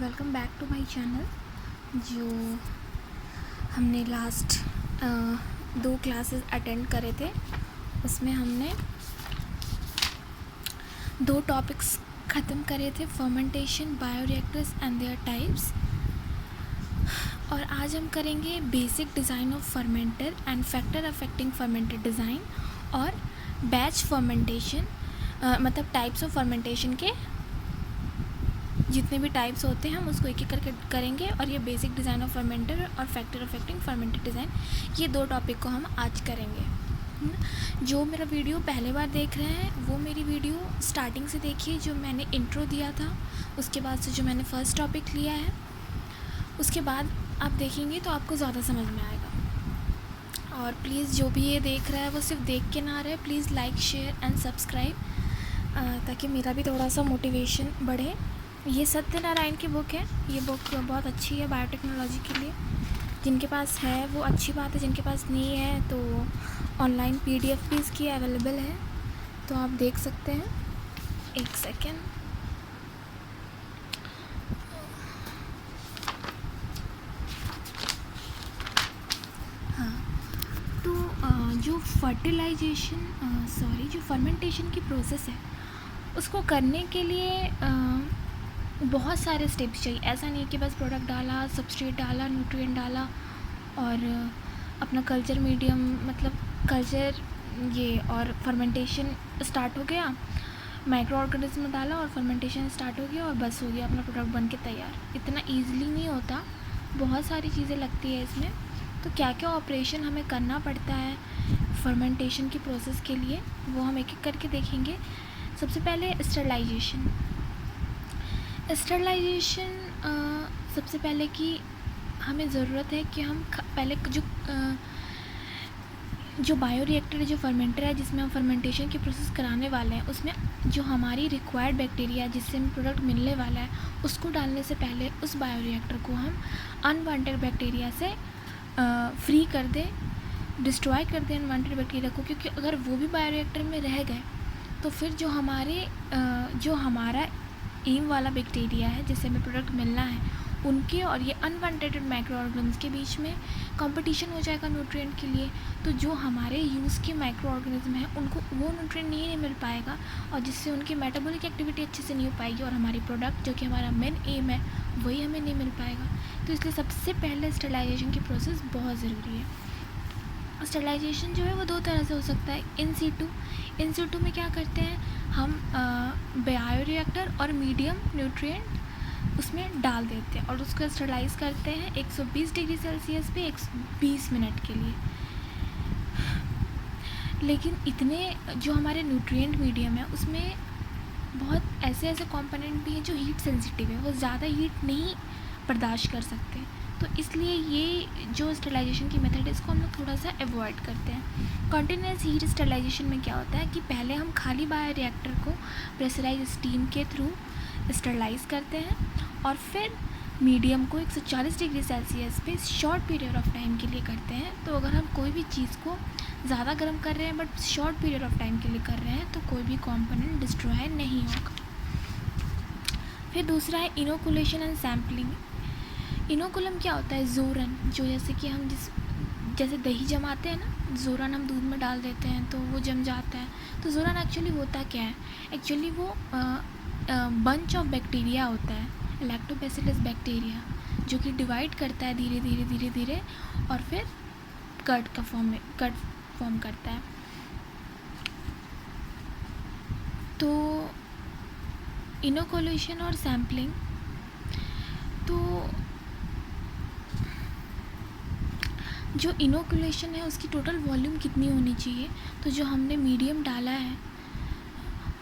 Welcome back to my channel. जो हमने last 2 classes attend करे थे उसमें हमने 2 टॉपिक्स ख़त्म करे थे, fermentation, bioreactors and there types. और आज हम करेंगे basic design of fermenter and factor affecting fermenter design और बैच फर्मेंटेशन, मतलब टाइप्स ऑफ फर्मेंटेशन के जितने भी टाइप्स होते हैं हम उसको एक एक करके करेंगे। और ये बेसिक डिज़ाइन ऑफ फर्मेंटर और फैक्टर अफेक्टिंग फर्मेंटर डिज़ाइन, ये 2 टॉपिक को हम आज करेंगे। जो मेरा वीडियो पहले बार देख रहे हैं वो मेरी वीडियो स्टार्टिंग से देखिए, जो मैंने इंट्रो दिया था उसके बाद से जो मैंने फर्स्ट टॉपिक लिया है उसके बाद आप देखेंगे तो आपको ज़्यादा समझ में आएगा। और प्लीज़ जो भी ये देख रहा है वो सिर्फ देख के ना रहे, please like, share and subscribe, ताकि मेरा भी थोड़ा सा मोटिवेशन बढ़े। ये सत्यनारायण की बुक है, ये बुक बहुत अच्छी है बायोटेक्नोलॉजी के लिए। जिनके पास है वो अच्छी बात है, जिनके पास नहीं है तो ऑनलाइन PDF भी इसकी अवेलेबल है, तो आप देख सकते हैं। एक सेकेंड, हाँ, तो जो जो फर्मेंटेशन की प्रोसेस है उसको करने के लिए बहुत सारे स्टेप्स चाहिए। ऐसा नहीं है कि बस प्रोडक्ट डाला, सबस्ट्रेट डाला, न्यूट्रिएंट डाला और अपना कल्चर मीडियम, मतलब कल्चर ये और फर्मेंटेशन स्टार्ट हो गया, माइक्रो ऑर्गेनिज्म डाला और फर्मेंटेशन स्टार्ट हो गया और बस हो गया, अपना प्रोडक्ट बन के तैयार। इतना ईजिली नहीं होता, बहुत सारी चीज़ें लगती है इसमें। तो क्या क्या ऑपरेशन हमें करना पड़ता है फर्मेंटेशन की प्रोसेस के लिए वो हम एक एक करके देखेंगे। सबसे पहले स्टरलाइजेशन सबसे पहले की हमें ज़रूरत है कि हम पहले जो बायोरिएक्टर, जो फर्मेंटर है जिसमें हम फर्मेंटेशन की प्रोसेस कराने वाले हैं, उसमें जो हमारी रिक्वायर्ड बैक्टीरिया जिससे हमें प्रोडक्ट मिलने वाला है उसको डालने से पहले उस बायोरिएक्टर को हम अनवांटेड बैक्टीरिया से फ्री कर दें, डिस्ट्रॉय कर दें अनवांटेड बैक्टीरिया को। क्योंकि अगर वो भी बायोरिएक्टर में रह गए तो फिर जो हमारा एम वाला बैक्टीरिया है जिससे हमें प्रोडक्ट मिलना है, उनके और ये अनवांटेड माइक्रो ऑर्गेनिज्म के बीच में कंपटीशन हो जाएगा न्यूट्रिएंट के लिए। तो जो हमारे यूज़ के माइक्रो ऑर्गेनिज्म हैं उनको वो न्यूट्रिएंट नहीं मिल पाएगा और जिससे उनकी मेटाबॉलिक एक्टिविटी अच्छे से नहीं हो पाएगी और हमारी प्रोडक्ट जो कि हमारा मेन एम है वही हमें नहीं मिल पाएगा। तो इसलिए सबसे पहले स्टरलाइजेशन की प्रोसेस बहुत ज़रूरी है। स्टरलाइजेशन जो है वो 2 तरह से हो सकता है। इन सीटू में क्या करते हैं हम, बायोरिएक्टर और मीडियम न्यूट्रिएंट उसमें डाल देते हैं और उसको स्टरलाइज करते हैं 120 डिग्री सेल्सियस पे 20 मिनट के लिए। लेकिन इतने जो हमारे न्यूट्रिएंट मीडियम है उसमें बहुत ऐसे कंपोनेंट भी हैं जो हीट सेंसिटिव है, वो ज़्यादा हीट नहीं बर्दाश्त कर सकते। तो इसलिए ये जो स्टरलाइजेशन की मेथड है इसको हम लोग थोड़ा सा अवॉइड करते हैं। कंटिन्यूस हीट स्टरलाइजेशन में क्या होता है कि पहले हम खाली बायोरिएक्टर को प्रेशराइज स्टीम के थ्रू स्टरलाइज करते हैं और फिर मीडियम को 140 डिग्री सेल्सियस पे शॉर्ट पीरियड ऑफ टाइम के लिए करते हैं। तो अगर हम कोई भी चीज़ को ज़्यादा गर्म कर रहे हैं but short period of time के लिए कर रहे हैं तो कोई भी कंपोनेंट डिस्ट्रॉय नहीं होगा। फिर दूसरा है इनोकुलेशन एंड सैम्पलिंग। इनोकुलम क्या होता है? जोरन, जो जैसे कि हम जैसे दही जमाते हैं ना, जोरन हम दूध में डाल देते हैं तो वो जम जाता है। तो जोरन एक्चुअली होता क्या है? एक्चुअली वो बंच ऑफ बैक्टीरिया होता है, लैक्टोबैसिलस बैक्टीरिया, जो कि डिवाइड करता है धीरे धीरे और फिर कर्ड फॉर्म करता है। तो इनोकुलेशन और सैम्पलिंग, तो जो इनोकुलेशन है उसकी टोटल वॉल्यूम कितनी होनी चाहिए? तो जो हमने मीडियम डाला है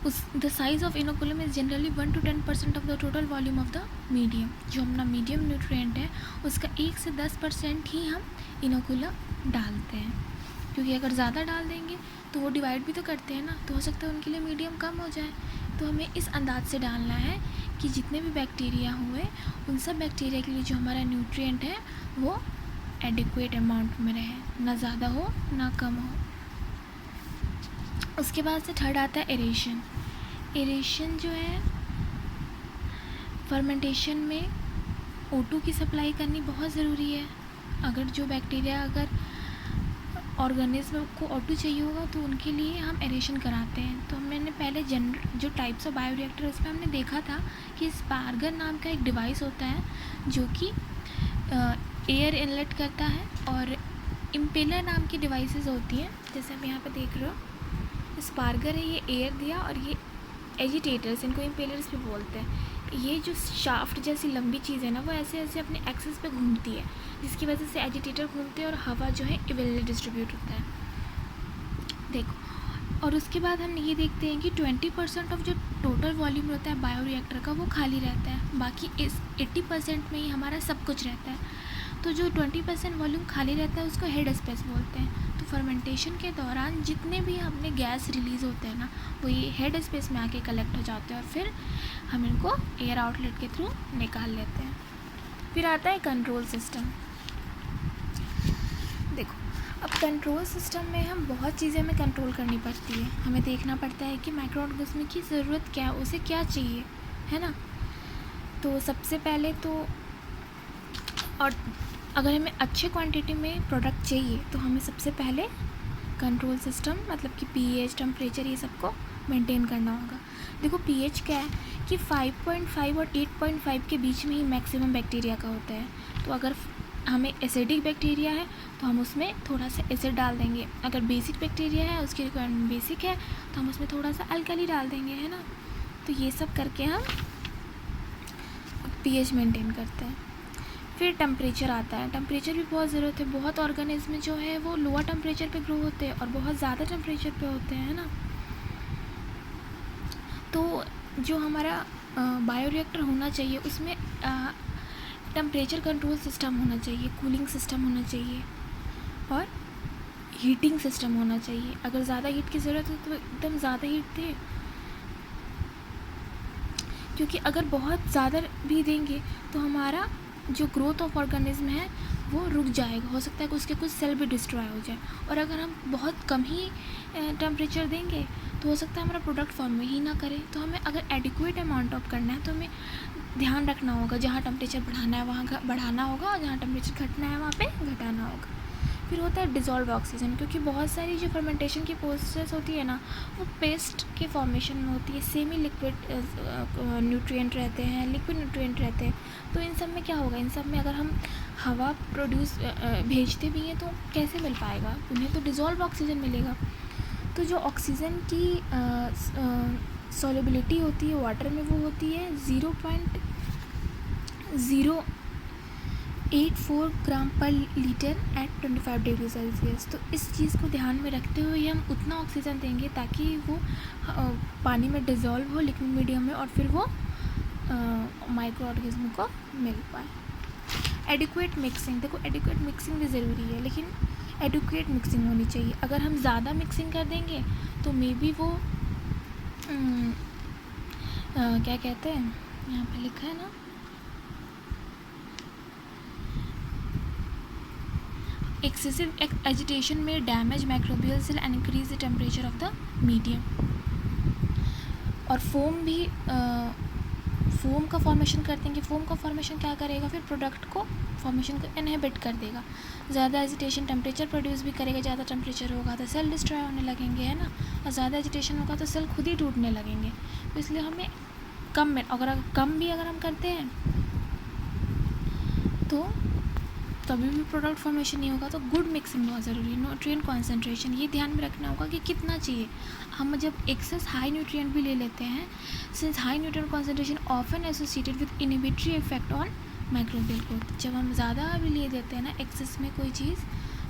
उस the size of inoculum is generally 1 to 10% of the total volume of the medium. जो अपना मीडियम न्यूट्रिएंट है उसका 1 से 10% ही हम इनोकुलम डालते हैं, क्योंकि अगर ज़्यादा डाल देंगे तो वो डिवाइड भी तो करते हैं ना, तो हो सकता है उनके लिए मीडियम कम हो जाए। तो हमें इस अंदाज से डालना है कि जितने भी बैक्टीरिया हुए उन सब बैक्टीरिया के लिए जो हमारा न्यूट्रिएंट है वो एडिक्वेट अमाउंट में रहे, ना ज़्यादा हो ना कम हो। उसके बाद से थर्ड आता है एरेशन। एरेशन जो है फर्मेंटेशन में O2 की सप्लाई करनी बहुत ज़रूरी है। अगर जो बैक्टीरिया अगर ऑर्गेनिज्म को O2 चाहिए होगा तो उनके लिए हम एरेशन कराते हैं। तो मैंने पहले जो टाइप्स ऑफ बायोरिएक्टर उसमें हमने देखा था कि स्पार्गर नाम का एक डिवाइस होता है जो कि एयर इनलेट करता है, और इम्पेलर नाम की डिवाइसेस होती हैं, जैसे हम यहाँ पे देख रहे हो। स्पार्गर है, ये एयर दिया, और ये एजिटेटर्स, इनको इम्पेलर्स भी बोलते हैं। ये जो शाफ्ट जैसी लंबी चीज़ है ना, वो ऐसे ऐसे अपने एक्सिस पे घूमती है, जिसकी वजह से एजिटेटर घूमते हैं और हवा जो है इवनली डिस्ट्रीब्यूट होता है। देखो, और उसके बाद हम ये देखते हैं कि 20% ऑफ जो टोटल वॉल्यूम रहता है बायोरिएक्टर का वो खाली रहता है, बाकी इस 80% में ही हमारा सब कुछ रहता है। तो जो 20% वॉल्यूम खाली रहता है उसको हेड स्पेस बोलते हैं। तो फर्मेंटेशन के दौरान जितने भी हमने गैस रिलीज़ होते हैं ना, वो ये हेड स्पेस में आके कलेक्ट हो जाते हैं, और फिर हम इनको एयर आउटलेट के थ्रू निकाल लेते हैं। फिर आता है कंट्रोल सिस्टम। देखो, अब कंट्रोल सिस्टम में हम बहुत चीज़ें हमें कंट्रोल करनी पड़ती है। हमें देखना पड़ता है कि माइक्रो ऑर्गेनिज्म की ज़रूरत क्या है, उसे क्या चाहिए, है ना। तो सबसे पहले तो, और अगर हमें अच्छे क्वांटिटी में प्रोडक्ट चाहिए तो हमें सबसे पहले कंट्रोल सिस्टम, मतलब कि पीएच, टेम्परेचर, ये सबको मेंटेन करना होगा। देखो, पीएच क्या है कि 5.5 और 8.5 के बीच में ही मैक्सिमम बैक्टीरिया का होता है। तो अगर हमें एसिडिक बैक्टीरिया है तो हम उसमें थोड़ा सा एसिड डाल देंगे, अगर बेसिक बैक्टीरिया है, उसकी रिक्वायरमेंट बेसिक है, तो हम उसमें थोड़ा सा अल्कली डाल देंगे, है ना। तो ये सब करके हम पीएच मेंटेन करते हैं। फिर टेम्परेचर आता है। टेम्परेचर भी बहुत ज़रूरत है। बहुत ऑर्गेनिज्म जो है वो लोअर टेम्परेचर पे ग्रो होते हैं और बहुत ज़्यादा टेम्परेचर पे होते हैं, है ना। तो जो हमारा बायोरिएक्टर होना चाहिए उसमें टेम्परेचर कंट्रोल सिस्टम होना चाहिए, कूलिंग सिस्टम होना चाहिए, और हीटिंग सिस्टम होना चाहिए। अगर ज़्यादा हीट की ज़रूरत है तो एकदम ज़्यादा हीट दें, क्योंकि अगर बहुत ज़्यादा भी देंगे तो हमारा जो ग्रोथ ऑफ ऑर्गेनिज्म है वो रुक जाएगा, हो सकता है कि उसके कुछ सेल भी डिस्ट्रॉय हो जाए। और अगर हम बहुत कम ही टेम्परेचर देंगे तो हो सकता है हमारा प्रोडक्ट फॉर्म में ही ना करे। तो हमें अगर एडिक्वेट अमाउंट ऑफ करना है तो हमें ध्यान रखना होगा, जहाँ टेम्परेचर बढ़ाना है वहाँ बढ़ाना होगा, और जहाँ टेम्परेचर घटना है वहाँ पे घटाना होगा। फिर होता है डिज़ोल्व ऑक्सीजन, क्योंकि बहुत सारी जो फर्मेंटेशन की प्रोसेस होती है ना, वो पेस्ट के फॉर्मेशन में होती है। सेमी लिक्विड न्यूट्रिएंट रहते हैं, लिक्विड न्यूट्रिएंट रहते हैं। तो इन सब में क्या होगा, इन सब में अगर हम हवा भेजते भी हैं तो कैसे मिल पाएगा, उन्हें तो डिज़ोल्व ऑक्सीजन मिलेगा। तो जो ऑक्सीजन की सॉल्युबिलिटी होती है वाटर में, वो होती है 0.084 ग्राम पर लीटर एट 25 डिग्री सेल्सियस। तो इस चीज़ को ध्यान में रखते हुए हम उतना ऑक्सीजन देंगे ताकि वो पानी में डिज़ोल्व हो लिक्विड मीडियम में, और फिर वो माइक्रो ऑर्गेनिज्म को मिल पाए। एडिक्वेट मिक्सिंग, देखो एडिक्वेट मिक्सिंग भी ज़रूरी है, लेकिन एडिक्वेट मिक्सिंग होनी चाहिए। अगर हम ज़्यादा मिक्सिंग कर देंगे तो मे बी वो क्या कहते हैं, यहाँ पे लिखा है ना, एक्सेसिव एजिटेशन में damage microbial cell and increase the temperature of the medium. और फोम का फॉर्मेशन कर देंगे। फोम का फॉर्मेशन क्या करेगा, फिर प्रोडक्ट को फॉर्मेशन को इनहिबिट कर देगा। ज़्यादा एजिटेशन टेम्परेचर प्रोड्यूस भी करेगा, ज़्यादा टेम्परेचर होगा तो सेल डिस्ट्रॉय होने लगेंगे, है ना। और ज़्यादा एजिटेशन होगा तो सेल खुद ही टूटने लगेंगे। तो इसलिए हमें अगर हम करते हैं तो तभी भी प्रोडक्ट फॉर्मेशन नहीं होगा। तो गुड मिक्सिंग बहुत ज़रूरी है। न्यूट्रिएंट कॉन्सेंट्रेशन, ये ध्यान में रखना होगा कि कितना चाहिए। हम जब एक्सेस हाई न्यूट्रिएंट भी ले लेते हैं, since high nutrient concentration often associated with inhibitory effect on microbial growth. जब हम ज़्यादा भी ले देते हैं ना एक्सेस में कोई चीज़,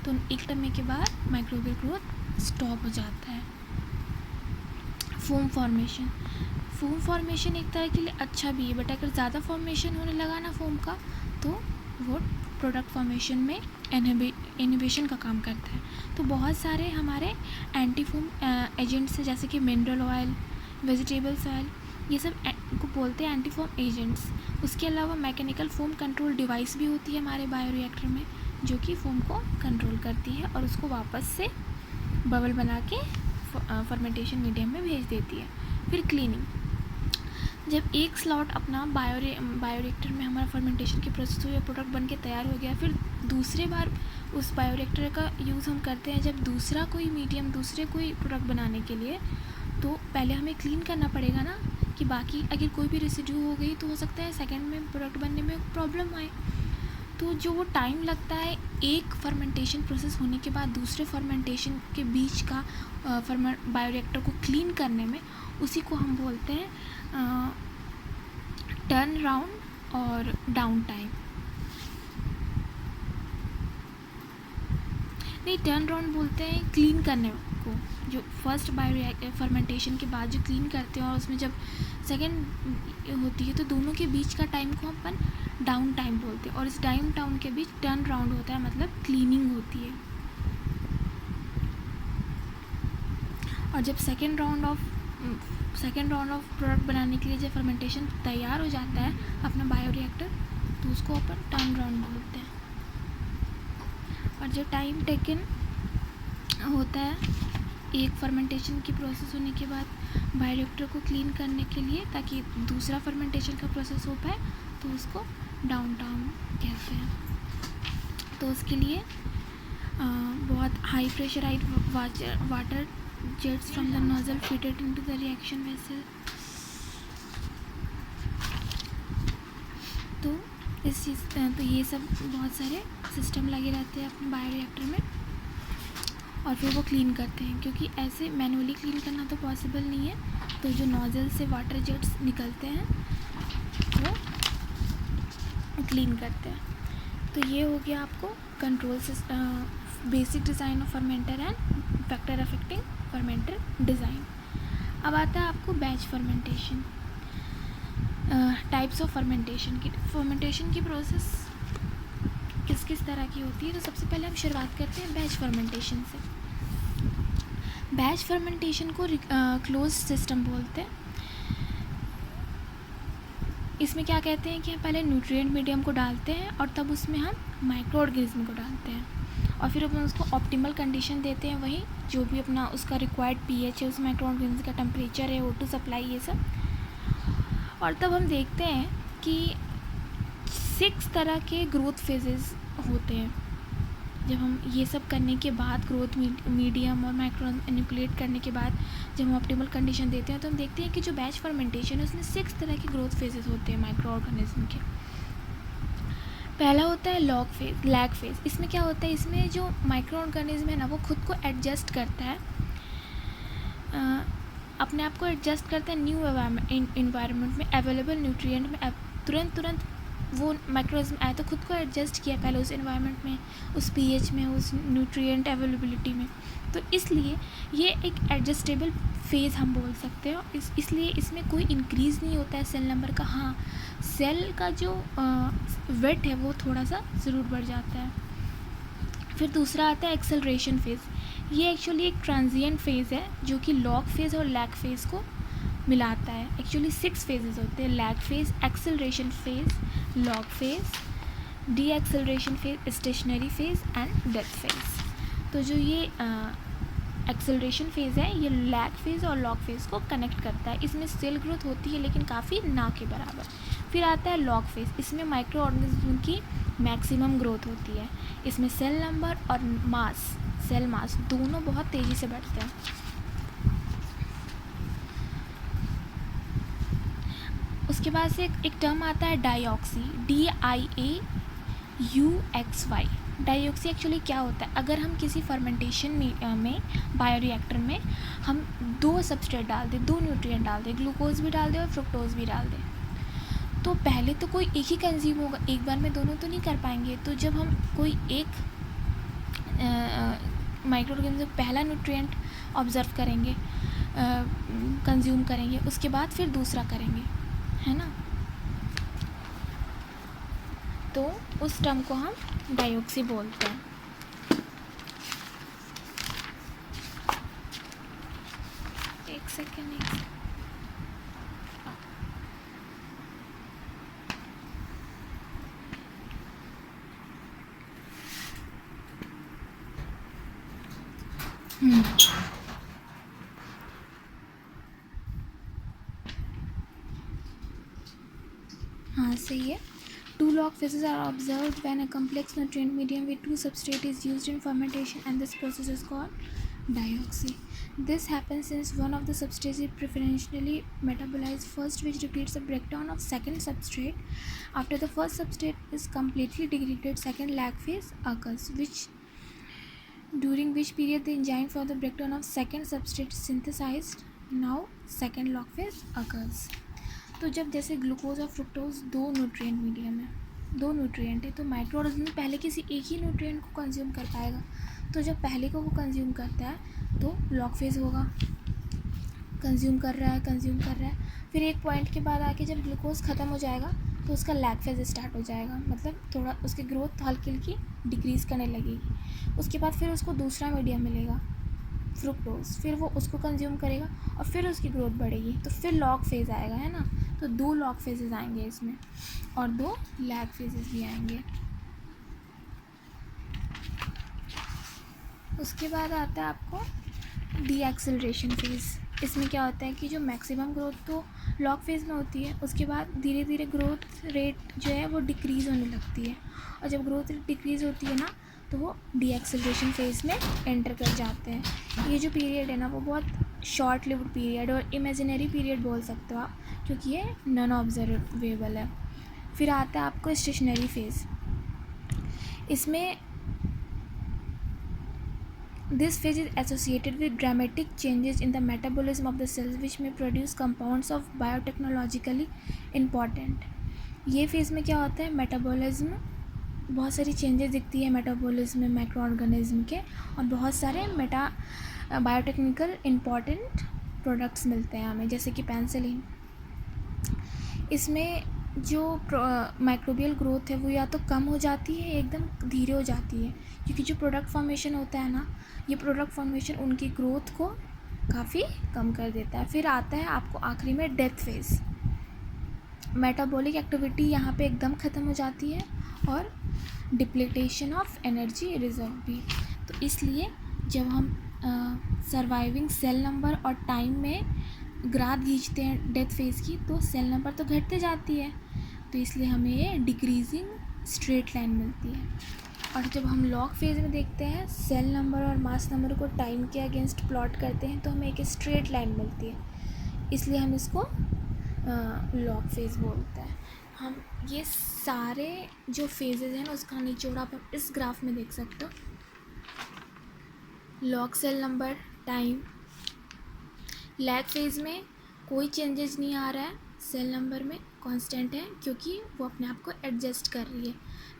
तो एक टाइम के बाद माइक्रोबियल ग्रोथ स्टॉप हो जाता है। फोम फॉर्मेशन एक तरह के लिए अच्छा भी है, बट अगर ज़्यादा फॉर्मेशन होने लगा ना फोम का, तो वो प्रोडक्ट फॉर्मेशन में इनहिबिशन का काम करता है। तो बहुत सारे हमारे एंटी फोम एजेंट्स हैं, जैसे कि मिनरल ऑयल, वेजिटेबल्स ऑयल, ये सब को बोलते हैं एंटी फोम एजेंट्स। उसके अलावा मैकेनिकल फोम कंट्रोल डिवाइस भी होती है हमारे बायोरिएक्टर में, जो कि फोम को कंट्रोल करती है और उसको वापस से बबल बना के फर्मेंटेशन मीडियम में भेज देती है। फिर क्लीनिंग, जब एक स्लॉट अपना बायोरिएक्टर में हमारा फर्मेंटेशन की प्रोसेस हुई, प्रोडक्ट बन के तैयार हो गया, फिर दूसरे बार उस बायोरिएक्टर का यूज़ हम करते हैं जब दूसरा कोई मीडियम, दूसरे कोई प्रोडक्ट बनाने के लिए, तो पहले हमें क्लीन करना पड़ेगा ना, कि बाकी अगर कोई भी रेसिड्यू हो गई तो हो सकता है सेकेंड में प्रोडक्ट बनने में प्रॉब्लम आए। तो जो वो टाइम लगता है एक फर्मेंटेशन प्रोसेस होने के बाद दूसरे फर्मेंटेशन के बीच का बायोरिएक्टर को क्लीन करने में, उसी को हम बोलते हैं टर्न राउंड और डाउन टाइम। नहीं, टर्न राउंड बोलते हैं क्लीन करने को, जो फर्स्ट फर्मेंटेशन के बाद जो क्लीन करते हैं और उसमें जब सेकेंड होती है तो दोनों के बीच का टाइम को अपन डाउन टाइम बोलते हैं, और इस टाउन के बीच टर्न राउंड होता है, मतलब क्लीनिंग होती है। और जब सेकेंड राउंड ऑफ प्रोडक्ट बनाने के लिए जब फर्मेंटेशन तैयार हो जाता है अपना बायोरिएक्टर, तो उसको अपन टर्न राउंड बोलते हैं। और जो टाइम टेकन होता है एक फर्मेंटेशन की प्रोसेस होने के बाद बायोरिएक्टर को क्लीन करने के लिए, ताकि दूसरा फर्मेंटेशन का प्रोसेस हो पाए, तो उसको डाउन टाइम कहते हैं। तो उसके लिए बहुत high pressurise water jets from the nozzle feeded into the reaction vessel. तो तो ये सब बहुत सारे सिस्टम लगे रहते हैं अपने बायोरिएक्टर में, और फिर वो क्लीन करते हैं, क्योंकि ऐसे मैनुअली क्लीन करना तो पॉसिबल नहीं है। तो जो नोजल से वाटर जेट्स निकलते हैं वो क्लीन करते हैं। तो ये हो गया आपको control system, basic design of fermenter and factor affecting fermenter design. अब आता है आपको batch fermentation. Types of fermentation की प्रोसेस किस किस तरह की होती है। तो सबसे पहले हम शुरुआत करते हैं बैच फर्मेंटेशन से। बैच फर्मेंटेशन को क्लोज सिस्टम बोलते हैं। इसमें क्या कहते हैं कि हम पहले न्यूट्रिएंट मीडियम को डालते हैं और तब उसमें हम माइक्रो ऑर्गेनिज्म को डालते हैं, और फिर अपन उसको ऑप्टिमल कंडीशन देते हैं, वही जो भी अपना उसका रिक्वायर्ड पीएच है, उस माइक्रो ऑर्गेनिज्म का टेम्परेचर है, O2 सप्लाई, ये सब। और तब हम देखते हैं कि 6 तरह के ग्रोथ फेजेस होते हैं। जब हम ये सब करने के बाद, ग्रोथ मीडियम और माइक्रो मैनिपुलेट करने के बाद जब हम ऑप्टिमल कंडीशन देते हैं, तो हम देखते हैं कि जो बैच फर्मेंटेशन है उसमें 6 तरह के ग्रोथ फेजेस होते हैं माइक्रो ऑर्गेनिज्म के। पहला होता है लैग फेज। इसमें क्या होता है, इसमें जो माइक्रो ऑर्गेनिज्म है ना, वो खुद को एडजस्ट करता है, अपने आप को एडजस्ट करता है न्यू इन्वायरमेंट में, अवेलेबल न्यूट्रिएंट में तुरंत वो माइक्रोऑर्गेनिज्म आए तो खुद को एडजस्ट किया पहले उस एनवायरनमेंट में, उस पीएच में, उस न्यूट्रिएंट अवेलेबिलिटी में। तो इसलिए ये एक एडजस्टेबल फेज़ हम बोल सकते हैं। इसलिए इसमें कोई इंक्रीज़ नहीं होता है सेल नंबर का। हाँ, सेल का जो वेट है वो थोड़ा सा ज़रूर बढ़ जाता है। फिर दूसरा आता है एक्सेलरेशन फेज़। ये एक्चुअली एक ट्रांजिएंट फेज़ है जो कि लॉग फेज़ और लैग फेज़ को मिलाता है। एक्चुअली 6 फेजेस होते हैं, lag phase, acceleration phase, log phase, deceleration phase, stationary phase and death phase. तो जो ये एक्सेलरेशन फेज़ है ये लैग फेज़ और लॉग फेज़ को कनेक्ट करता है। इसमें सेल ग्रोथ होती है लेकिन काफ़ी ना के बराबर। फिर आता है लॉग फेज़। इसमें माइक्रो ऑर्गेनिज्म की मैक्सिमम ग्रोथ होती है। इसमें सेल नंबर और सेल मास दोनों बहुत तेज़ी से बढ़ते हैं। उसके बाद से एक टर्म आता है डाईऑक्सी, DIAUXY। डाईऑक्सी एक्चुअली क्या होता है, अगर हम किसी फर्मेंटेशन में बायोरिएक्टर में हम 2 सबस्ट्रेट डाल दें, 2 न्यूट्रिएंट डाल दें, ग्लूकोज भी डाल दें और फ्रुक्टोज भी डाल दें, तो पहले तो कोई एक ही कंज्यूम होगा, एक बार में दोनों तो नहीं कर पाएंगे। तो जब हम कोई एक माइक्रो ऑर्गेनिज्म पहला न्यूट्रिएंट ऑब्जर्व करेंगे, कंज्यूम करेंगे, उसके बाद फिर दूसरा करेंगे, है ना, तो उस टर्म को हम डाईऑक्सी बोलते हैं। एक सेकेंड। सही है। 2 log phases are observed when a complex nutrient medium with 2 substrate is used in fermentation, and this process is called dioxy. This happens since one of the substrates is preferentially metabolized first, which repeats the breakdown of second substrate. After the first substrate is completely degraded, second lag phase occurs, during which period the enzyme for the breakdown of second substrate is synthesized. Now second log phase occurs. तो जब जैसे glucose और fructose दो nutrient medium है, दो nutrient है, तो micro organism पहले किसी एक ही न्यूट्रिएंट को कंज्यूम कर पाएगा। तो जब पहले को वो कंज्यूम करता है तो लॉग फेज होगा, कंज्यूम कर रहा है, फिर एक पॉइंट के बाद आके जब ग्लूकोज ख़त्म हो जाएगा तो उसका लैग फेज स्टार्ट हो जाएगा, मतलब थोड़ा उसकी ग्रोथ हल्की हल्की डिक्रीज़ करने लगेगी। उसके बाद फिर उसको दूसरा मीडियम मिलेगा फ्रुक्टोज, फिर वो उसको कंज्यूम करेगा और फिर उसकी ग्रोथ बढ़ेगी, तो फिर लॉग फेज़ आएगा, है ना। तो 2 लॉग फेजेस आएंगे इसमें और 2 लैग फेजेस भी आएंगे। उसके बाद आता है आपको डी एक्सेलरेशन फेज़। इसमें क्या होता है कि जो मैक्सिमम ग्रोथ तो लॉग फेज़ में होती है, उसके बाद धीरे धीरे ग्रोथ रेट जो है वो डिक्रीज़ होने लगती है, और जब ग्रोथ रेट डिक्रीज़ होती है ना तो वो डी एक्सेलरेशन फेज़ में एंटर कर जाते हैं। ये जो पीरियड है ना वो बहुत शॉर्ट लिव्ड पीरियड और इमेजिनरी पीरियड बोल सकते हो आप, क्योंकि ये नॉन ऑब्जर्वेबल है। फिर आता है आपको स्टेशनरी फेज़। इसमें this phase is associated with dramatic changes in the metabolism of the cells, which may produce compounds of biotechnologically important. ये फेज़ में क्या होता है, मेटाबॉलिज्म, बहुत सारी चेंजेस दिखती है मेटाबॉलिज्म में माइक्रो ऑर्गेनिज्म के, और बहुत सारे बायोटेक्निकल इम्पॉर्टेंट प्रोडक्ट्स मिलते हैं हमें, जैसे कि पेंसिलिन। इसमें जो माइक्रोबियल ग्रोथ है वो या तो कम हो जाती है, एकदम धीरे हो जाती है, क्योंकि जो प्रोडक्ट फॉर्मेशन होता है ना, ये प्रोडक्ट फॉर्मेशन उनकी ग्रोथ को काफ़ी कम कर देता है। फिर आता है आपको आखिरी में डेथ फेज़। मेटाबॉलिक एक्टिविटी यहाँ पे एकदम ख़त्म हो जाती है और डिप्लीटेशन ऑफ एनर्जी रिजर्व भी। तो इसलिए जब हम सर्वाइविंग सेल नंबर और टाइम में ग्राफ खींचते हैं डेथ फेज़ की, तो सेल नंबर तो घटते जाती है, तो इसलिए हमें ये डिक्रीजिंग स्ट्रेट लाइन मिलती है। और जब हम लॉग फेज़ में देखते हैं सेल नंबर और मास नंबर को टाइम के अगेंस्ट प्लॉट करते हैं, तो हमें एक स्ट्रेट लाइन मिलती है, इसलिए हम इसको लॉग फेज़ बोलते हैं। हम ये सारे जो फेजेज़ हैं ना उसका निचोड़ आप इस ग्राफ में देख सकते हो। Log cell number, time. Lag phase में कोई चेंजेस नहीं आ रहा है, सेल नंबर में कांस्टेंट है क्योंकि वो अपने आप को एडजस्ट कर रही है।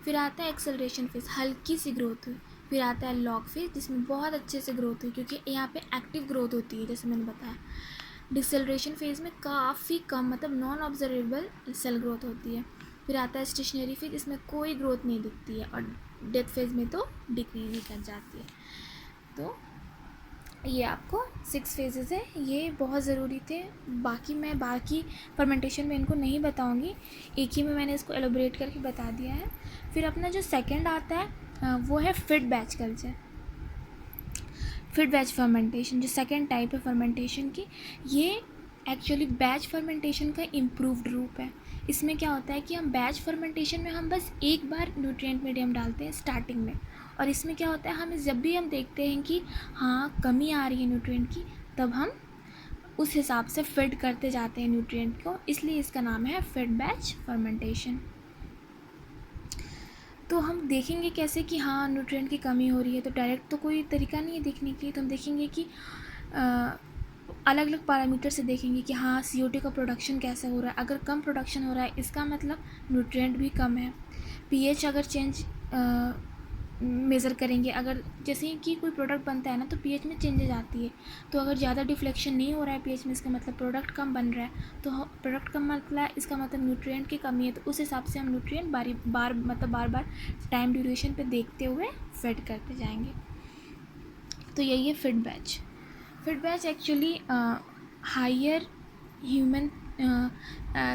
फिर आता है एक्सेलरेशन फेज़, हल्की सी ग्रोथ हुई। फिर आता है लॉग फेज़ जिसमें बहुत अच्छे से ग्रोथ हुई, क्योंकि यहाँ पे एक्टिव ग्रोथ होती है जैसे मैंने बताया। डिसेलरेशन फेज़ में काफ़ी कम, मतलब नॉन ऑब्जर्वेबल सेल ग्रोथ होती है। फिर आता है स्टेशनरी फेज़, इसमें कोई ग्रोथ नहीं दिखती है, और डेथ फेज़ में तो डिक्रीज ही कर जाती है। तो ये आपको 6 फेजेज़ है, ये बहुत ज़रूरी थे। मैं बाकी फर्मेंटेशन में इनको नहीं बताऊंगी, एक ही में मैंने इसको एलोबरेट करके बता दिया है। फिर अपना जो सेकंड आता है वो है फिड बैच कल्चर, फिड बैच फर्मेंटेशन, जो सेकंड टाइप है फर्मेंटेशन की। ये एक्चुअली बैच फर्मेंटेशन का इम्प्रूव्ड रूप है। इसमें क्या होता है कि हम बैच फर्मेंटेशन में हम बस एक बार न्यूट्रिएंट मीडियम डालते हैं स्टार्टिंग में, और इसमें क्या होता है हमें जब भी हम देखते हैं कि हाँ कमी आ रही है न्यूट्रिएंट की, तब हम उस हिसाब से फिड करते जाते हैं न्यूट्रिएंट को, इसलिए इसका नाम है फिड बैच फर्मेंटेशन। तो हम देखेंगे कैसे कि हाँ न्यूट्रिएंट की कमी हो रही है, तो डायरेक्ट तो कोई तरीका नहीं है देखने की, तो हम देखेंगे कि अलग अलग पैरामीटर से देखेंगे कि हाँ CO2 का प्रोडक्शन कैसे हो रहा है। अगर कम प्रोडक्शन हो रहा है इसका मतलब न्यूट्रिएंट भी कम है। pH अगर चेंज मेज़र करेंगे, अगर जैसे कि कोई प्रोडक्ट बनता है ना तो pH में चेंजेज आती है, तो अगर ज़्यादा डिफ्लेक्शन नहीं हो रहा है pH में, इसका मतलब प्रोडक्ट कम बन रहा है। तो प्रोडक्ट कम मतलब इसका मतलब न्यूट्रिएंट की कमी है, तो उस हिसाब से हम न्यूट्रिएंट बार बार टाइम ड्यूरेशन पे देखते हुए फिड करते जाएंगे। तो यही है fed batch. Fed batch actually higher human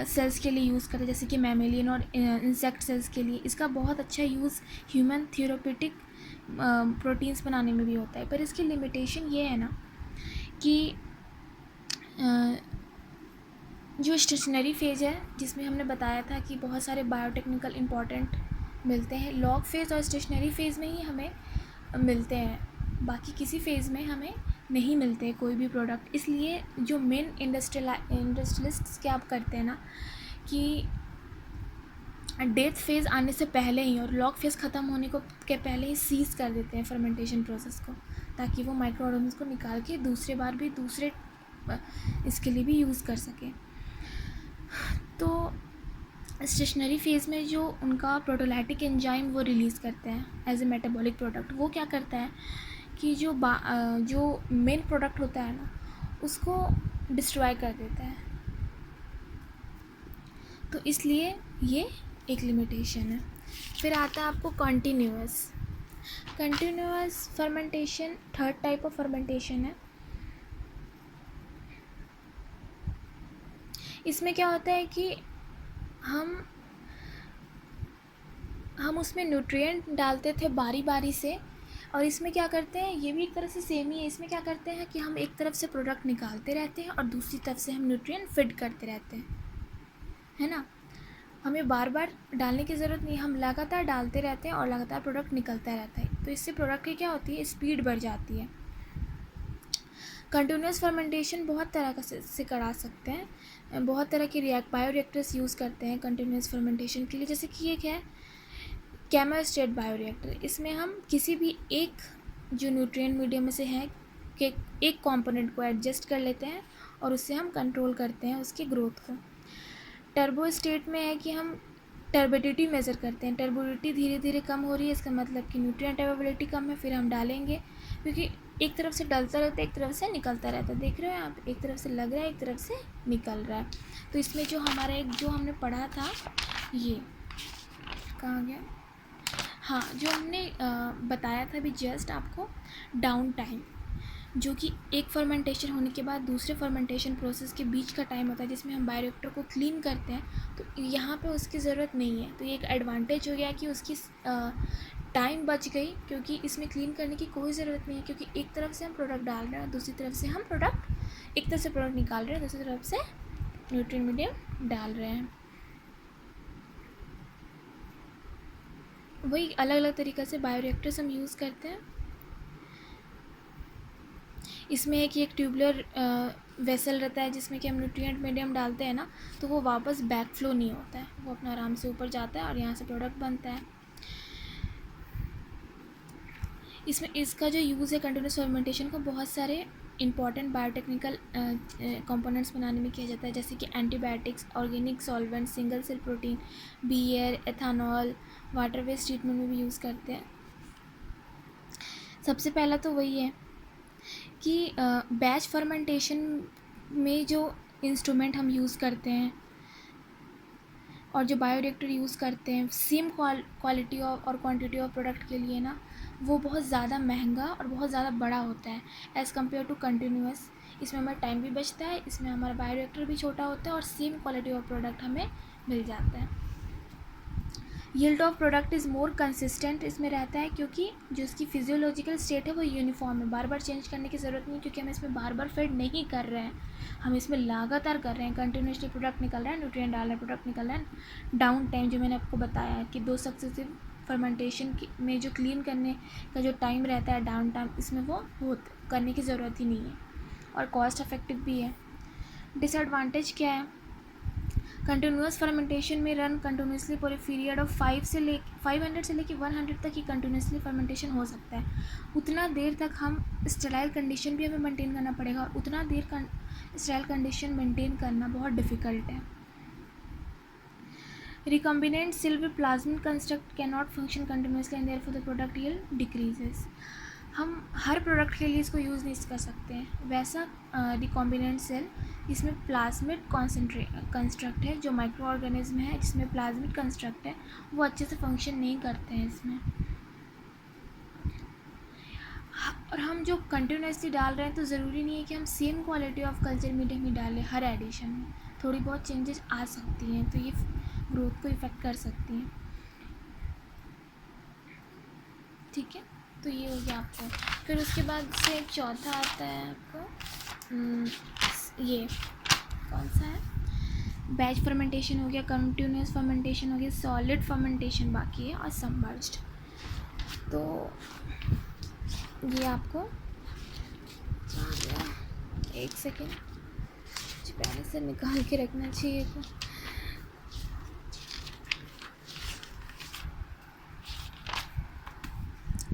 cells के लिए यूज़ करते हैं, जैसे कि मैमेलियन और इंसेक्ट सेल्स के लिए। इसका बहुत अच्छा यूज़ ह्यूमन थ्योरेपेटिक प्रोटीन्स बनाने में भी होता है, पर इसकी लिमिटेशन ये है ना कि जो स्टेशनरी फेज़ है जिसमें हमने बताया था कि बहुत सारे बायोटेक्निकल इम्पॉर्टेंट मिलते हैं, लॉग फेज़ और स्टेशनरी फेज़ में ही हमें मिलते हैं, बाकी किसी फेज़ में हमें नहीं मिलते कोई भी प्रोडक्ट। इसलिए जो मेन इंडस्ट्रियलिस्ट्स क्या करते हैं ना कि डेथ फेज़ आने से पहले ही और लॉग फेज़ ख़त्म होने को के पहले ही सीज़ कर देते हैं फर्मेंटेशन प्रोसेस को, ताकि वो माइक्रो ऑर्गेनिज्म को निकाल के दूसरे बार भी दूसरे इसके लिए भी यूज़ कर सकें। तो स्टेशनरी फेज़ में जो उनका प्रोटोलाइटिक एंजाइम वो रिलीज़ करते हैं एज ए मेटाबॉलिक प्रोडक्ट, वो क्या करता है कि जो मेन प्रोडक्ट होता है ना उसको डिस्ट्रॉय कर देता है। तो इसलिए ये एक लिमिटेशन है। फिर आता है आपको continuous fermentation, third type of fermentation है। इसमें क्या होता है कि हम उसमें न्यूट्रिएंट डालते थे बारी बारी से, और इसमें क्या करते हैं, ये भी एक तरह से सेम ही है। इसमें क्या करते हैं कि हम एक तरफ से प्रोडक्ट निकालते रहते हैं और दूसरी तरफ से हम न्यूट्रिएंट फिट करते रहते हैं, है ना। हमें बार बार डालने की ज़रूरत नहीं, हम लगातार डालते रहते हैं और लगातार प्रोडक्ट निकलता रहता है। तो इससे प्रोडक्ट की क्या होती है, स्पीड बढ़ जाती है। कंटिन्यूस फर्मेंटेशन बहुत तरह से करा सकते हैं, बहुत तरह के बायोरिएक्टर्स यूज़ करते हैं कंटिन्यूस फर्मेंटेशन के लिए। जैसे कि एक है केमोस्टेट बायोरिएक्टर। इसमें हम किसी भी एक जो न्यूट्रिएंट मीडियम में से है कि एक कंपोनेंट को एडजस्ट कर लेते हैं और उससे हम कंट्रोल करते हैं उसकी ग्रोथ को। टर्बो स्टेट में है कि हम टर्बिडिटी मेज़र करते हैं, टर्बिडिटी धीरे धीरे कम हो रही है, इसका मतलब कि न्यूट्रिएंट अवेलेबिलिटी कम है, फिर हम डालेंगे, क्योंकि एक तरफ से डलता रहता है एक तरफ से निकलता रहता है। देख रहे हो आप, एक तरफ से लग रहा है एक तरफ से निकल रहा है। तो इसमें जो हमारा एक जो हमने पढ़ा था, ये कहाँ गया, हाँ, जो हमने बताया था अभी जस्ट आपको, डाउन टाइम, जो कि एक फर्मेंटेशन होने के बाद दूसरे फर्मेंटेशन प्रोसेस के बीच का टाइम होता है जिसमें हम बायोरिएक्टर को क्लीन करते हैं, तो यहाँ पे उसकी ज़रूरत नहीं है। तो ये एक एडवांटेज हो गया कि उसकी टाइम बच गई, क्योंकि इसमें क्लीन करने की कोई ज़रूरत नहीं है, क्योंकि एक तरफ से हम प्रोडक्ट डाल रहे हैं और दूसरी तरफ से हम एक तरफ से प्रोडक्ट निकाल रहे हैं, दूसरी तरफ से न्यूट्रिएंट मीडियम डाल रहे हैं। वही अलग अलग तरीक़े से बायोरिएक्टर्स हम यूज़ करते हैं। इसमें है कि एक ट्यूबुलर वेसल रहता है जिसमें कि हम न्यूट्रिएंट मीडियम डालते हैं ना, तो वो वापस बैक फ्लो नहीं होता है, वो अपना आराम से ऊपर जाता है और यहाँ से प्रोडक्ट बनता है। इसमें इसका जो यूज़ है कंटिन्यूस फर्मेंटेशन को बहुत सारे इंपॉर्टेंट बायोटेक्निकल कंपोनेंट्स बनाने में किया जाता है, जैसे कि antibiotics, organic solvent, single cell protein, beer, ethanol, water waste treatment में भी यूज़ करते हैं। सबसे पहला तो वही है कि बैच फर्मेंटेशन में जो इंस्ट्रूमेंट हम यूज़ करते हैं और जो बायोरिएक्टर यूज़ करते हैं सेम क्वालिटी और क्वांटिटी ऑफ प्रोडक्ट के लिए ना, वो बहुत ज़्यादा महंगा और बहुत ज़्यादा बड़ा होता है एज़ कम्पेयर टू कंटिन्यूस। इसमें हमारा टाइम भी बचता है, इसमें हमारा बायोरिएक्टर भी छोटा होता है और सेम क्वालिटी ऑफ प्रोडक्ट हमें मिल जाता है। Yield of product is more consistent इसमें रहता है, क्योंकि जो इसकी फिजियोलॉजिकल स्टेट है वो यूनिफॉर्म है, बार बार चेंज करने की ज़रूरत नहीं, क्योंकि हम इसमें बार बार फीड नहीं कर रहे हैं, हम इसमें लगातार कर रहे हैं, कंटिन्यूसली प्रोडक्ट निकल रहा है, न्यूट्रिएंट डाल रहे हैं, प्रोडक्ट निकल रहा है। डाउन टाइम जो मैंने आपको बताया कि 2 सक्सेसिव फर्मेंटेशन में जो क्लीन करने का जो टाइम रहता है डाउन टाइम, इसमें वो करने की ज़रूरत ही नहीं है और कॉस्ट इफेक्टिव भी है। डिसएडवांटेज क्या है, कंटिन्यूस फर्मेंटेशन में run continuously for a period of 500 से लेके 100 तक ही कंटिन्यूसली फर्मेंटेशन हो सकता है। उतना देर तक हम स्टेराइल कंडीशन भी हमें मेंटेन करना पड़ेगा और उतना देर स्टेराइल कंडीशन मेंटेन करना बहुत डिफ़िकल्ट है। Recombinant cell with plasmid construct can not function continuously and therefore the product yield decreases. हम हर प्रोडक्ट के लिए इसको यूज़ नहीं कर सकते हैं। वैसा रिकॉम्बिनेंट सेल इसमें प्लाज्मिड कंस्ट्रक्ट है, जो माइक्रो ऑर्गेनिज्म है जिसमें प्लाज्मिड कंस्ट्रक्ट है, वो अच्छे से फंक्शन नहीं करते हैं इसमें। और हम जो कंटिन्यूसली डाल रहे हैं तो ज़रूरी नहीं है कि हम same quality of culture medium ही डालें। हर एडिशन में थोड़ी बहुत चेंजेस आ सकती हैं, तो ये ग्रोथ को इफ़ेक्ट कर सकती हैं। ठीक है, तो ये हो गया आपको। फिर उसके बाद से चौथा आता है आपको, ये कौन सा है, बैच फर्मेंटेशन हो गया, कंटिन्यूस फर्मेंटेशन हो गया, सॉलिड फर्मेंटेशन बाकी है और सबमर्ज्ड। तो ये आपको आ गया, एक सेकेंड पहले से निकाल के रखना चाहिए को।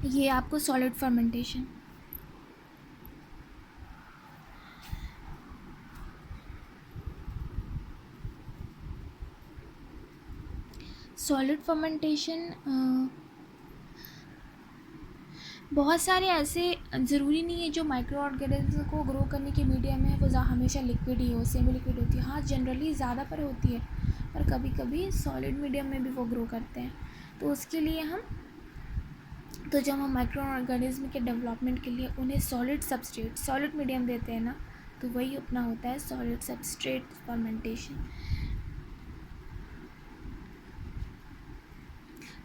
ये आपको सॉलिड फर्मेंटेशन, सॉलिड फर्मेंटेशन बहुत सारे ऐसे, ज़रूरी नहीं है जो माइक्रो ऑर्गेनिज्म को ग्रो करने के मीडियम है वो हमेशा लिक्विड ही हो, सेमी लिक्विड होती है। हाँ, जनरली ज़्यादा पर होती है, पर कभी कभी सॉलिड मीडियम में भी वो ग्रो करते हैं। तो उसके लिए जब हम माइक्रो ऑर्गेनिज्म के डेवलपमेंट के लिए उन्हें सॉलिड सबस्ट्रेट, सॉलिड मीडियम देते हैं ना, तो वही अपना होता है सॉलिड सबस्ट्रेट फर्मेंटेशन।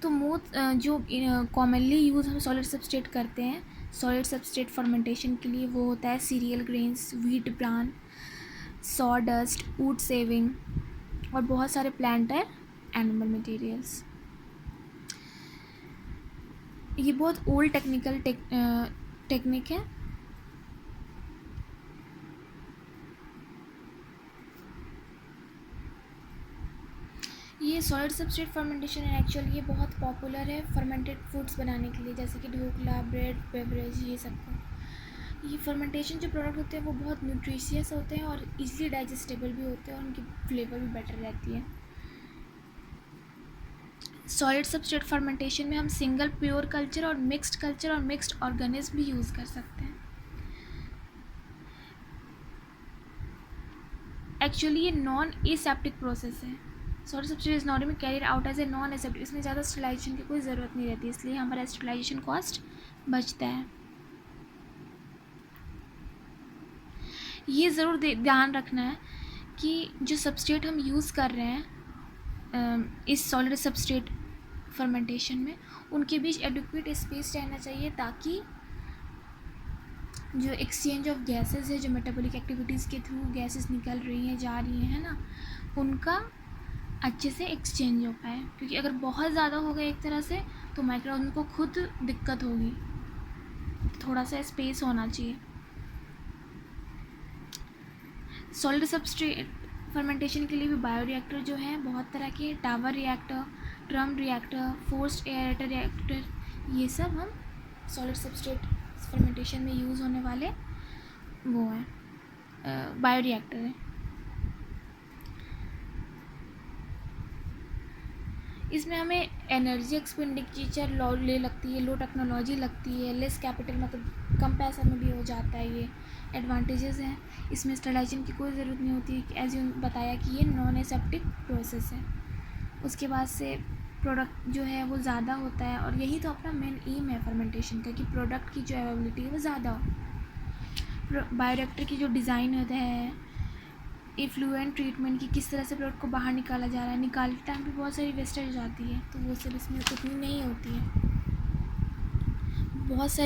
तो जो कॉमनली यूज़ हम सॉलिड सबस्ट्रेट करते हैं सॉलिड सबस्ट्रेट फर्मेंटेशन के लिए, वो होता है serial grains, wheat bran, saw dust, would saving और बहुत सारे प्लांट और एनिमल मटेरियल्स। ये बहुत ओल्ड टेक्निक है। ये सॉलिड सबस्ट्रेट फर्मेंटेशन है एक्चुअली, ये बहुत पॉपुलर है फर्मेंटेड फूड्स बनाने के लिए, जैसे कि ढोकला, ब्रेड, बेवरेज, ये सबको। ये फर्मेंटेशन जो प्रोडक्ट होते हैं वो बहुत न्यूट्रिशियस होते हैं और इजीली डाइजेस्टेबल भी होते हैं और उनकी फ्लेवर भी बेटर रहती है। सॉलिड सबस्ट्रेट फर्मेंटेशन में हम सिंगल प्योर कल्चर और मिक्स्ड ऑर्गेनिज्म भी यूज़ कर सकते हैं। एक्चुअली ये नॉन एसेप्टिक प्रोसेस है। Solid substrate is normally carried out as a non aseptic, इसमें ज़्यादा स्टरलाइजेशन की कोई ज़रूरत नहीं रहती, इसलिए हमारा स्टरलाइजेशन कॉस्ट बचता है। ये ज़रूर ध्यान रखना है कि जो सबस्ट्रेट हम यूज़ कर रहे हैं इस सॉलिड सबस्ट्रेट फर्मेंटेशन में, उनके बीच एडिक्वेट स्पेस रहना चाहिए, ताकि जो एक्सचेंज ऑफ गैसेस है, जो मेटाबॉलिक एक्टिविटीज़ के थ्रू गैसेस निकल रही हैं, जा रही हैं ना, उनका अच्छे से एक्सचेंज हो पाए। क्योंकि अगर बहुत ज़्यादा हो गया एक तरह से तो माइक्रोऑर्गेनिज्म को खुद दिक्कत होगी, थोड़ा सा स्पेस होना चाहिए। सॉलिड सबस्ट्रेट फर्मेंटेशन के लिए भी बायोरिएक्टर जो है बहुत तरह के, tower reactor, drum reactor, forced aerator reactor, ये सब हम सॉलिड सबस्ट्रेट फर्मेंटेशन में यूज़ होने वाले वो हैं बायोरिएक्टर हैं। इसमें हमें एनर्जी एक्सपेंडिचर ले लगती है, लो टेक्नोलॉजी लगती है, लेस कैपिटल, मतलब कम पैसा में भी हो जाता है। ये एडवांटेजेस हैं। इसमें स्टरलाइजेशन की कोई ज़रूरत नहीं होती है, एज यू बताया कि ये नॉन एसेप्टिक प्रोसेस है। उसके बाद से प्रोडक्ट जो है वो ज़्यादा होता है, और यही तो अपना मेन एम है फर्मेंटेशन का, कि प्रोडक्ट की जो अवेलेबिलिटी है वो ज़्यादा हो। बायोरिएक्टर की जो डिज़ाइन होता है, इफ्लुएंट ट्रीटमेंट की, किस तरह से प्रोडक्ट को बाहर निकाला जा रहा है, निकालते टाइम भी बहुत सारी वेस्टेज हो जाती है, तो वो सब इसमें उतनी नहीं होती है। बहुत सारी